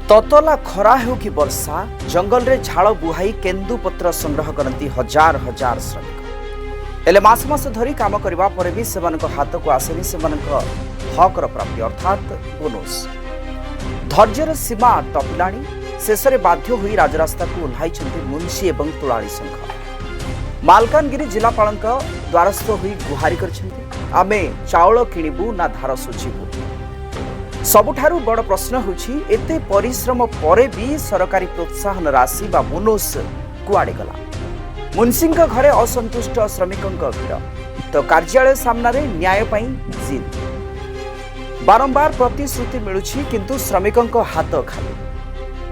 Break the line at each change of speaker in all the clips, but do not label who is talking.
ततला खरा हो कि वर्षा जंगल रे झाड़ बुहाई केन्दुपत्र संग्रह करती हजार हजार श्रमिक हेले मास धरी काम करने पर भी सेमानक हाथ को आसेनी सेमानक हकर प्राप्ति अर्थात बोनस धैर्यर सीमा टपिलाणी शेष में बाध्य होई राजरास्ता को ओह्लाई मुंशी एवं तुलाणी संघ मालकानगिरी जिलापाल द्वारस्थ होई गुहारी करछन्ति आमे चाउल किणिबु ना धार सुझिबु। सबुठारु बड़ प्रश्न होछि एते परिश्रम परे भी सरकारी प्रोत्साहन राशि बा बोनस कुआडे गला। मुंशी घरे असंतुष्ट श्रमिकों भीड़ तो कार्यालय सामना रे न्याय पई जिद बारंबार प्रतिश्रुति मिलुछि किंतु श्रमिकों हाथ खाली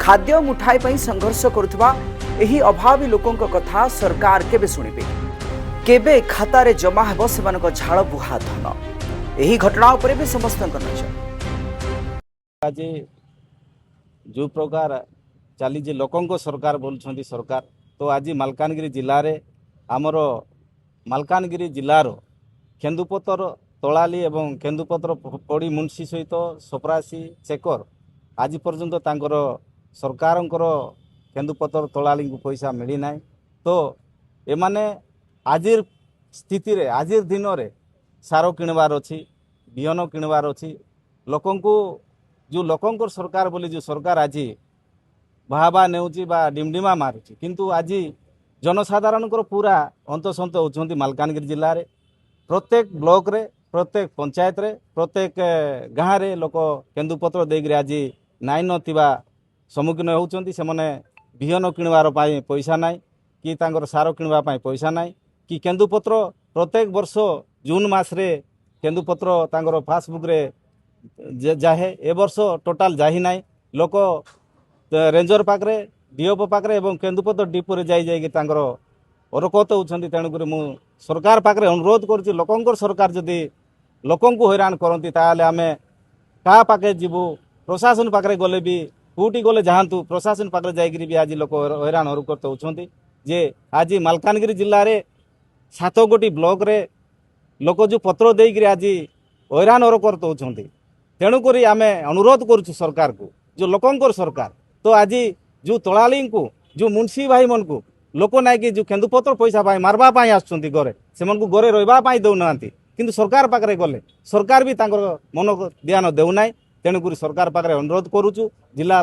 खाद्य मुठाई पई संघर्ष करुवा एही अभावी लोकों कथा सरकार केबे सुनिबे केबे खाता रे जमा हेबो सेमानक झाड़ बुहा धन एही घटना उपरे भी समस्त नजर
आज जो प्रकार चली जे लोकों सरकार बोलछन्ती सरकार तो आज मालकानगिरी जिले में आमर मालकानगिरी जिलार केन्दुपत्र तोलाली एवं केन्दुपत्र पड़ी मुंशी सहित सप्रासी चेकर आज पर्यंत तांकर सरकारंकर केन्दुपत्र तोलाली को पैसा मिली ना तो एमाने आजिर स्थिति रे आजिर दिन रे सार किणवार अच्छी बिहन किणवार अच्छी लोकों जो लोकों सरकार बोली जो सरकार आज बाहाबा नेउची बा डिमडिमा मारुची किंतु आज जनसाधारण पूरा अंतसंत होती मालकानगिरी जिले में प्रत्येक ब्लॉक रे प्रत्येक पंचायत रे प्रत्येक गाँव रे लोक केन्दुपत्र देकर आज नाई नथिबा सम्मुखीन होउछन्ती सेमने बिहन किणवार पाई पैसा नाई कि तांकर सार किणवा पाई पैसा नाई कि केन्दुपत्र प्रत्येक वर्ष जून मास रे केन्दुपत्र तांकर पासबुक रे जाहे ए वर्ष टोटाल जाही नाई लोक रेंजर पाखरे डीओपो पाखरे एवं केन्दुपत्र डिपो रे जाई तांकर अरकत होउछन्ती तेणुक मु सरकार पाखरे अनुरोध करुछि लोकंकर सरकार जदि लोकं को हैरान करती ताले आमे का पाखे जीवु प्रशासन पाखरे गले भी कोटी गले जाहांतु प्रशासन पाखरे जाइकरी भी आज लोक हैरान हरकत होउछन्ती जे आज मालकानगिरी जिल्ला रे 7 गोटी ब्लॉक रे लोक जो पत्र देइकरी आज हैरान हरकत होउछन्ती तेणुक आमे अनुरोध करुछु सरकार को जो लोकंकर सरकार तो आज जो तोलाली को जो मुंशी भाई मन को लोक ना कि जो केन्दुपत्र पैसा पाई मारवा पाई आसुछन्ती घरे सेमन को घरे रहबा पाई दउ नांती किंतु सरकार पाखरे गले सरकार भी तांकर मन ध्यान देउ नाई तेणुक सरकार पाखरे अनुरोध करुछु जिला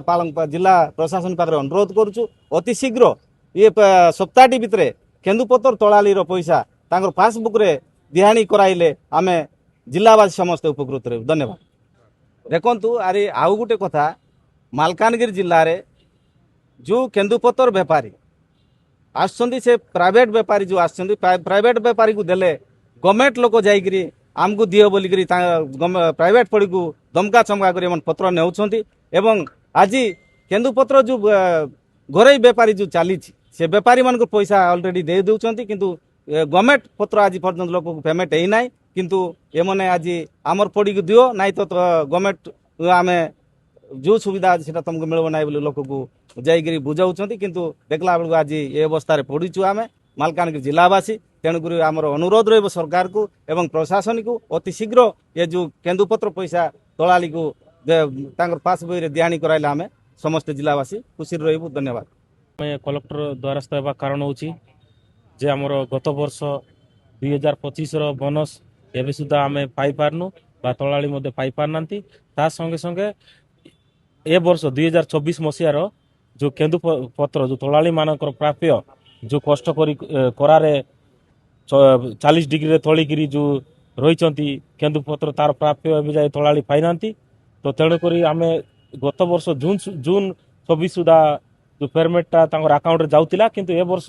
प्रशासन पाखरे अनुरोध करुछु अति शीघ्र ये सप्ताहटी भितरे केन्दुपत्र तोलाली रो पैसा तांकर पासबुक रे दिहानी कराइले आमे जिलावासी समस्त उपकृत रहू। धन्यवाद। देखंतु अरे आउ गुटे कथा मालकानगिरी जिल्ला रे जो केन्दुपत्र बेपारी आसुछन्ती से प्राइवेट बेपारी जो आसुछन्ती प्राइवेट बेपारी को देले गवर्नमेंट लोक जाइकरी आमको दियो बोलिकरी प्राइवेट पड़ी को दमका चमका कर पत्र नेउछन्ती एवं आज केन्दुपत्र जो घरे बेपारी जो चली से बेपारी मान को पैसा ऑलरेडी दे दउछन्ती किंतु गवर्नमेंट पत्र आज पर्यंत लोक को पेमेंट है ना किंतु एमने आज आमर पड़ी को दियो नाई तो गवर्नमेंट आमे जो सुविधा से तुमको मिलव ना बोली लोक को जाइकरी बुझाऊँच किंतु देखला बेलू आज ये अवस्था पड़ीचु आम मालकानगिरी जिलावासी तेणुक आमर अनुरोध रही सरकार को एवं प्रशासन को अति शीघ्र ये जो केन्दुपत्र पैसा तोलाली को पासबुक रे दिहानी कराइले आम समस्त जिलावासी खुशी रही। धन्यवाद।
कलेक्टर द्वारस्थ होगा कारण हूँ जे आमर गत वर्ष 2025 बोनस एवं सुधा आम पाई पारनु बा तोलाली पाई पारना ता संगे संगे ए वर्ष 2024 मसीहार जो केन्दुपत्र जो तोलाली मानकर प्राप्य जो कष्ट करारे 40 डिग्री तोलिकी जो रही केन्दुपत्र तार प्राप्य एवं जाए तोलाली पाई ना तो तेणुक आम गत वर्ष जून 24 सुधा जो पेमेंटा अकाउंट जाऊला किंतु ए वर्ष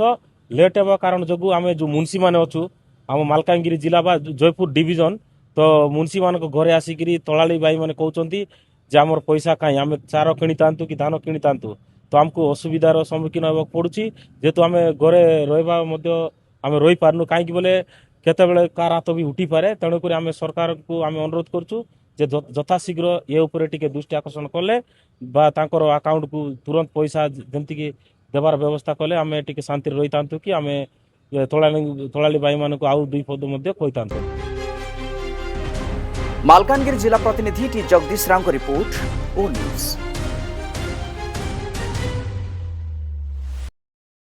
लेट होगा कारण जो आम जो मुंशी मैंने अच्छु आम मालकानगिरी जिला बा जयपुर डिविजन तो मुंशी मान घरे आसिक तोलाली भाई मैंने कहते जे आमर पैसा कहीं आम चार किणी था कि धान किणी था तो आमको असुविधार सम्मुखीन होगा पड़ुची जेहेतु आम घरे रहा आम रही पारनु कहीं बोले केतबेले कार हाथ भी उठी पारे तेणुक आम सरकार को आम अनुरोध करुँ जे यथाशीघ्र ये उपरे टिके दृष्टि आकर्षण कले बा तांकर अकाउंट को तुरंत पैसा जमती की देवार व्यवस्था कले आम टिके शांति रही था कि आम तोलाली भाई मान को आउ 2 पद कही था।
मालकानगिरी जिला प्रतिनिधि टी जगदीश राव को रिपोर्ट ओ न्यूज।